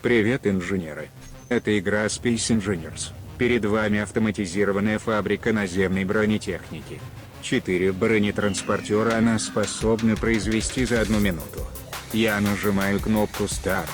Привет, инженеры! Это игра Space Engineers. Перед вами автоматизированная фабрика наземной бронетехники. 4 бронетранспортера она способна произвести за 1 минуту. Я нажимаю кнопку «Старт».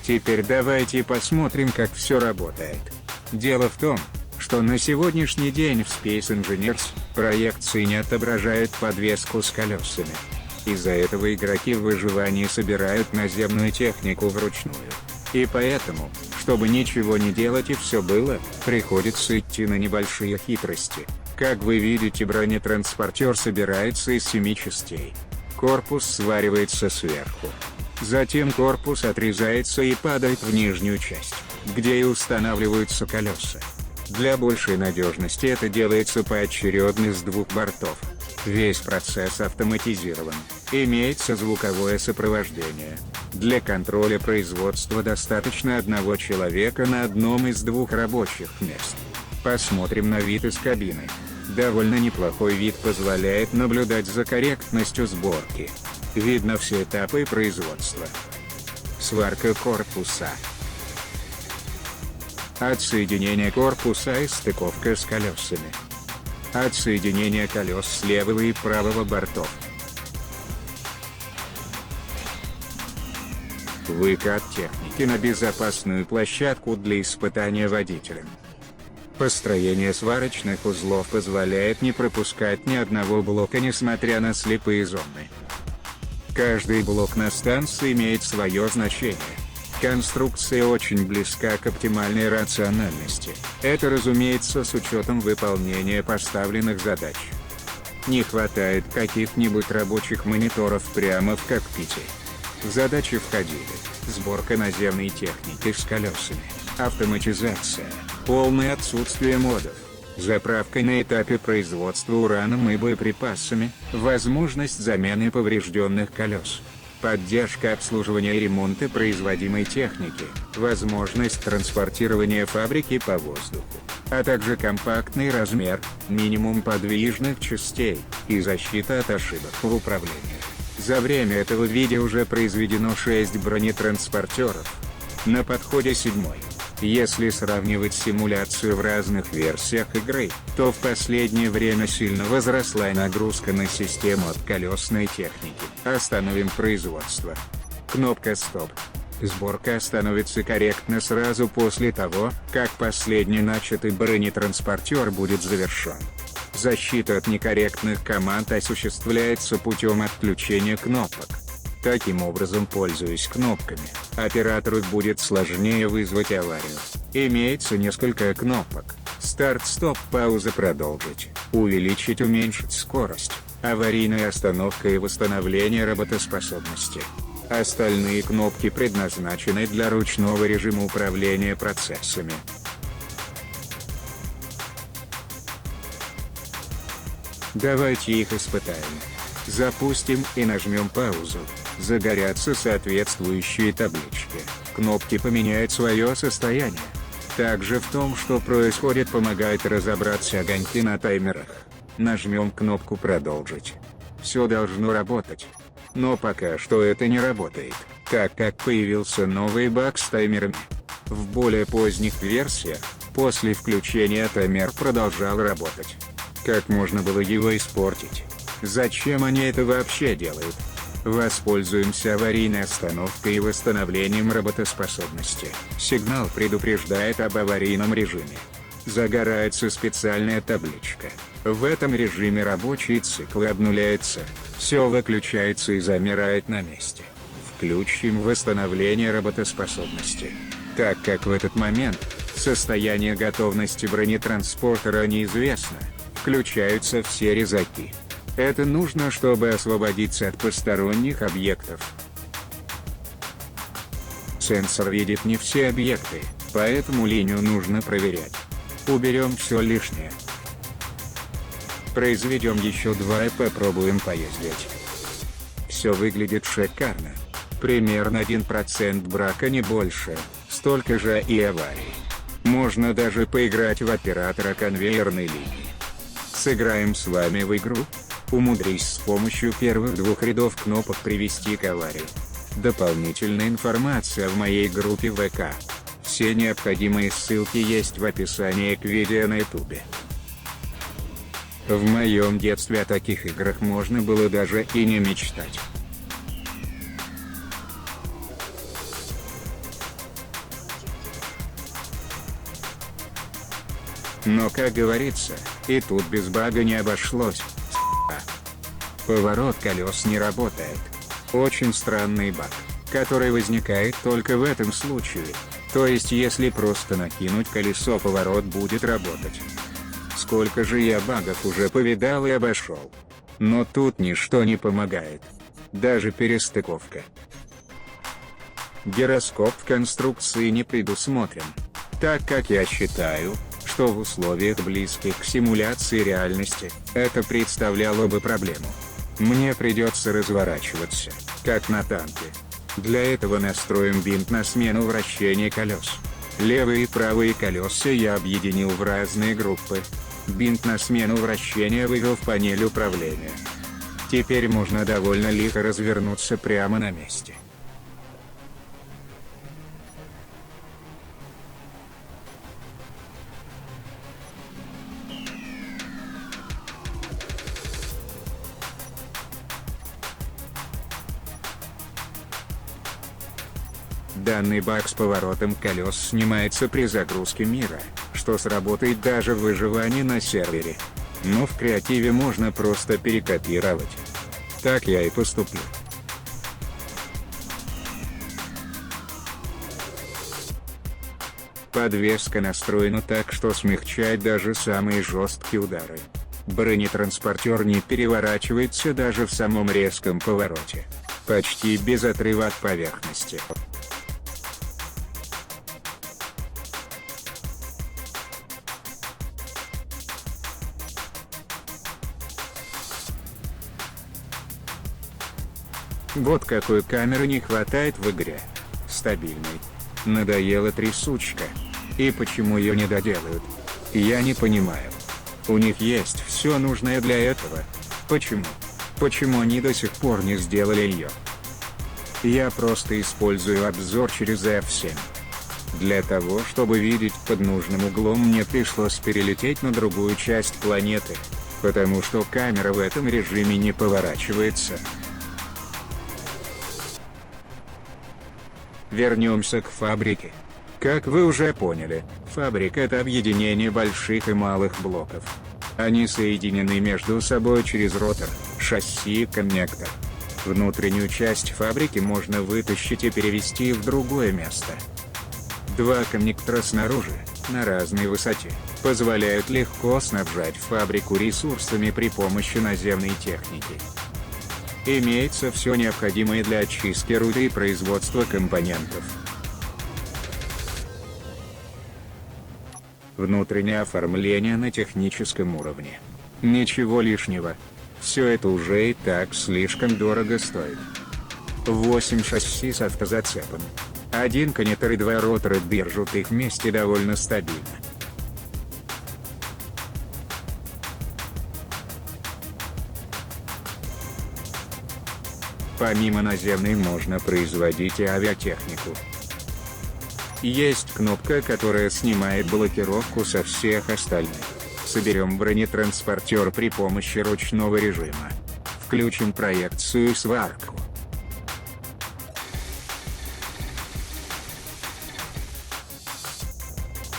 Теперь давайте посмотрим, как все работает. Дело в том, что на сегодняшний день в Space Engineers проекции не отображают подвеску с колесами. Из-за этого игроки в выживании собирают наземную технику вручную. И поэтому, чтобы ничего не делать и все было, приходится идти на небольшие хитрости. Как вы видите, бронетранспортер собирается из 7 частей. Корпус сваривается сверху. Затем корпус отрезается и падает в нижнюю часть, где и устанавливаются колеса. Для большей надежности это делается поочередно с 2 бортов. Весь процесс автоматизирован. Имеется звуковое сопровождение. Для контроля производства достаточно 1 человека на одном из 2 рабочих мест. Посмотрим на вид из кабины. Довольно неплохой вид позволяет наблюдать за корректностью сборки. Видно все этапы производства. Сварка корпуса. Отсоединение корпуса и стыковка с колесами. Отсоединение колес с левого и правого бортов. Выкат техники на безопасную площадку для испытания водителем. Построение сварочных узлов позволяет не пропускать ни одного блока, несмотря на слепые зоны. Каждый блок на станции имеет свое значение. Конструкция очень близка к оптимальной рациональности. Это, разумеется, с учетом выполнения поставленных задач. Не хватает каких-нибудь рабочих мониторов прямо в кокпите. В задачи входили: сборка наземной техники с колесами, автоматизация, полное отсутствие модов, заправка на этапе производства ураном и боеприпасами, возможность замены поврежденных колес, поддержка обслуживания и ремонта производимой техники, возможность транспортирования фабрики по воздуху, а также компактный размер, минимум подвижных частей, и защита от ошибок в управлении. За время этого видео уже произведено 6 бронетранспортеров. На подходе 7-й. Если сравнивать симуляцию в разных версиях игры, то в последнее время сильно возросла нагрузка на систему от колесной техники. Остановим производство. Кнопка «Стоп». Сборка остановится корректно сразу после того, как последний начатый бронетранспортер будет завершен. Защита от некорректных команд осуществляется путем отключения кнопок. Таким образом, пользуясь кнопками, оператору будет сложнее вызвать аварию. Имеется несколько кнопок: старт, стоп, пауза, продолжить, увеличить, уменьшить скорость, аварийная остановка и восстановление работоспособности. Остальные кнопки предназначены для ручного режима управления процессами. Давайте их испытаем. Запустим и нажмем паузу. Загорятся соответствующие таблички. Кнопки поменяют свое состояние. Также в том, что происходит, помогает разобраться огоньки на таймерах. Нажмем кнопку «Продолжить». Все должно работать. Но пока что это не работает, так как появился новый баг с таймерами. В более поздних версиях, после включения таймер продолжал работать. Как можно было его испортить? Зачем они это вообще делают? Воспользуемся аварийной остановкой и восстановлением работоспособности. Сигнал предупреждает об аварийном режиме. Загорается специальная табличка. В этом режиме рабочий цикл обнуляется, все выключается и замирает на месте. Включим восстановление работоспособности. Так как в этот момент состояние готовности бронетранспортера неизвестно, включаются все резаки. Это нужно, чтобы освободиться от посторонних объектов. Сенсор видит не все объекты, поэтому линию нужно проверять. Уберем все лишнее. Произведем еще 2 и попробуем поездить. Все выглядит шикарно. Примерно 1% брака, не больше, столько же и аварий. Можно даже поиграть в оператора конвейерной линии. Сыграем с вами в игру? Умудрись с помощью первых 2 рядов кнопок привести к аварии. Дополнительная информация в моей группе ВК. Все необходимые ссылки есть в описании к видео на ютубе. В моем детстве о таких играх можно было даже и не мечтать. Но, как говорится, и тут без бага не обошлось. Поворот колес не работает. Очень странный баг, который возникает только в этом случае. То есть если просто накинуть колесо, поворот будет работать. Сколько же я багов уже повидал и обошел. Но тут ничто не помогает. Даже перестыковка. Гироскоп в конструкции не предусмотрен. Так как я считаю, что в условиях близких к симуляции реальности, это представляло бы проблему. Мне придется разворачиваться, как на танке. Для этого настроим винт на смену вращения колес. Левые и правые колеса я объединил в разные группы. Винт на смену вращения вывел в панель управления. Теперь можно довольно лихо развернуться прямо на месте. Данный баг с поворотом колес снимается при загрузке мира, что сработает даже в выживании на сервере. Но в креативе можно просто перекопировать. Так я и поступлю. Подвеска настроена так, что смягчает даже самые жесткие удары. Бронетранспортер не переворачивается даже в самом резком повороте. Почти без отрыва от поверхности. Вот какой камеры не хватает в игре. Стабильной. Надоела трясучка. И почему ее не доделают? Я не понимаю. У них есть все нужное для этого. Почему? Почему они до сих пор не сделали ее? Я просто использую обзор через F7. Для того, чтобы видеть под нужным углом, мне пришлось перелететь на другую часть планеты. Потому что камера в этом режиме не поворачивается. Вернемся к фабрике. Как вы уже поняли, фабрика — это объединение больших и малых блоков. Они соединены между собой через ротор, шасси и коннектор. Внутреннюю часть фабрики можно вытащить и перевести в другое место. Два коннектора снаружи, на разной высоте, позволяют легко снабжать фабрику ресурсами при помощи наземной техники. Имеется все необходимое для очистки руды и производства компонентов. Внутреннее оформление на техническом уровне. Ничего лишнего. Все это уже и так слишком дорого стоит. 8 шасси с автозацепом. 1 коннектор и 2 ротора держат их вместе довольно стабильно. Помимо наземной можно производить и авиатехнику. Есть кнопка, которая снимает блокировку со всех остальных. Соберем бронетранспортер при помощи ручного режима. Включим проекцию и сварку.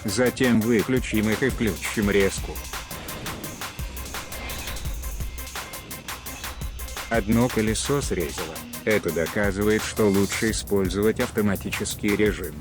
Затем выключим их и включим резку. Одно колесо срезало. Это доказывает, что лучше использовать автоматический режим.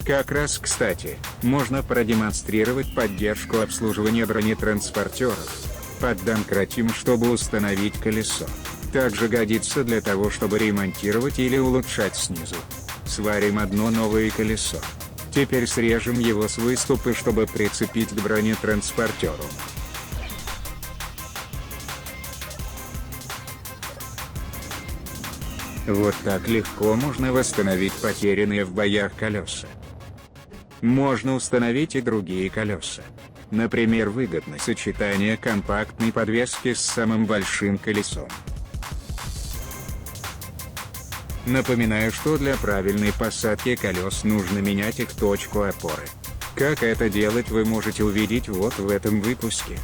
Как раз кстати, можно продемонстрировать поддержку обслуживания бронетранспортеров. Поддомкратим, чтобы установить колесо. Также годится для того, чтобы ремонтировать или улучшать снизу. Сварим одно новое колесо. Теперь срежем его с выступа, чтобы прицепить к бронетранспортеру. Вот так легко можно восстановить потерянные в боях колеса. Можно установить и другие колеса. Например, выгодно сочетание компактной подвески с самым большим колесом. Напоминаю, что для правильной посадки колес нужно менять их точку опоры. Как это делать, вы можете увидеть вот в этом выпуске.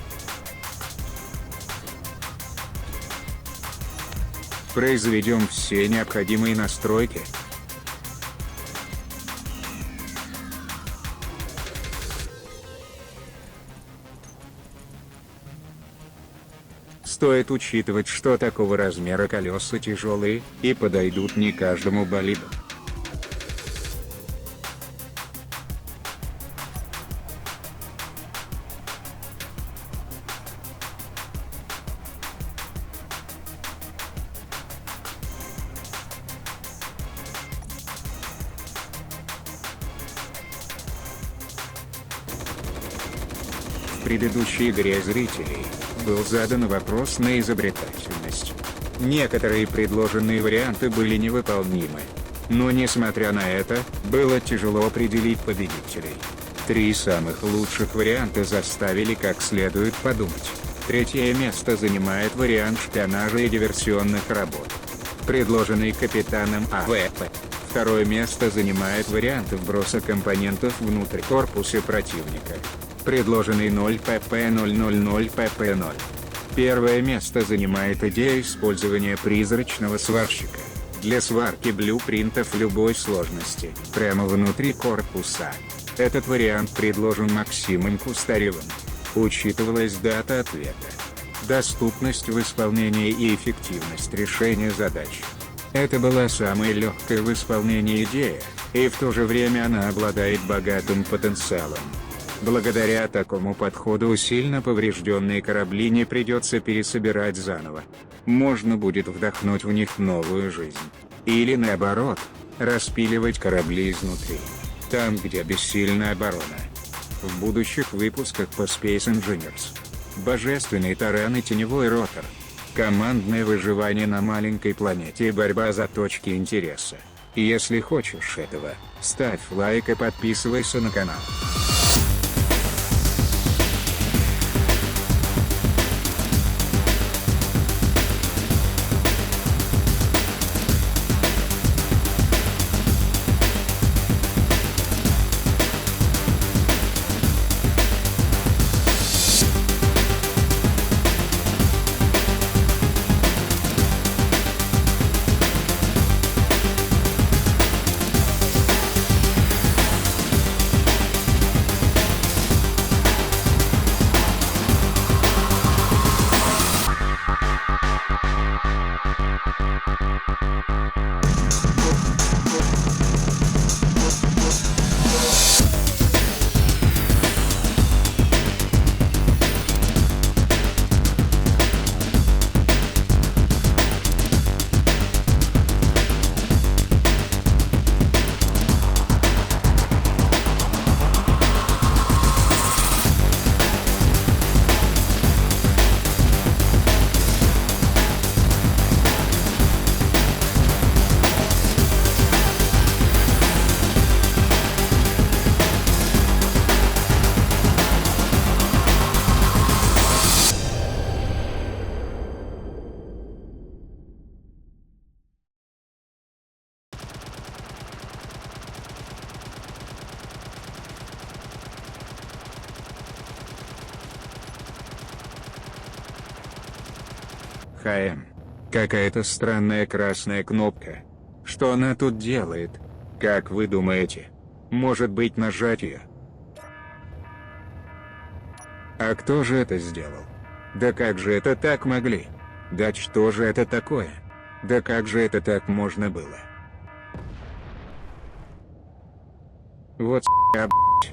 Произведем все необходимые настройки. Стоит учитывать, что такого размера колеса тяжелые и подойдут не каждому болиду. В предыдущей игре зрителей был задан вопрос на изобретательность. Некоторые предложенные варианты были невыполнимы. Но несмотря на это, было тяжело определить победителей. 3 самых лучших варианта заставили как следует подумать. Третье место занимает вариант шпионажа и диверсионных работ, предложенный капитаном АВП. Второе место занимает вариант вброса компонентов внутрь корпуса противника, предложенный 0pp000pp0. Первое место занимает идея использования призрачного сварщика для сварки блюпринтов любой сложности прямо внутри корпуса. Этот вариант предложен Максимом Кустаревым. Учитывалась дата ответа, доступность в исполнении и эффективность решения задач. Это была самая легкая в исполнении идея, и в то же время она обладает богатым потенциалом. Благодаря такому подходу сильно поврежденные корабли не придется пересобирать заново. Можно будет вдохнуть в них новую жизнь. Или наоборот, распиливать корабли изнутри, там где бессильна оборона. В будущих выпусках по Space Engineers: божественный таран и теневой ротор, командное выживание на маленькой планете и борьба за точки интереса. Если хочешь этого, ставь лайк и подписывайся на канал. ХМ. Какая-то странная красная кнопка. Что она тут делает? Как вы думаете? Может быть, нажать ее? А кто же это сделал? Да как же это так могли? Да что же это такое? Да как же это так можно было? Вот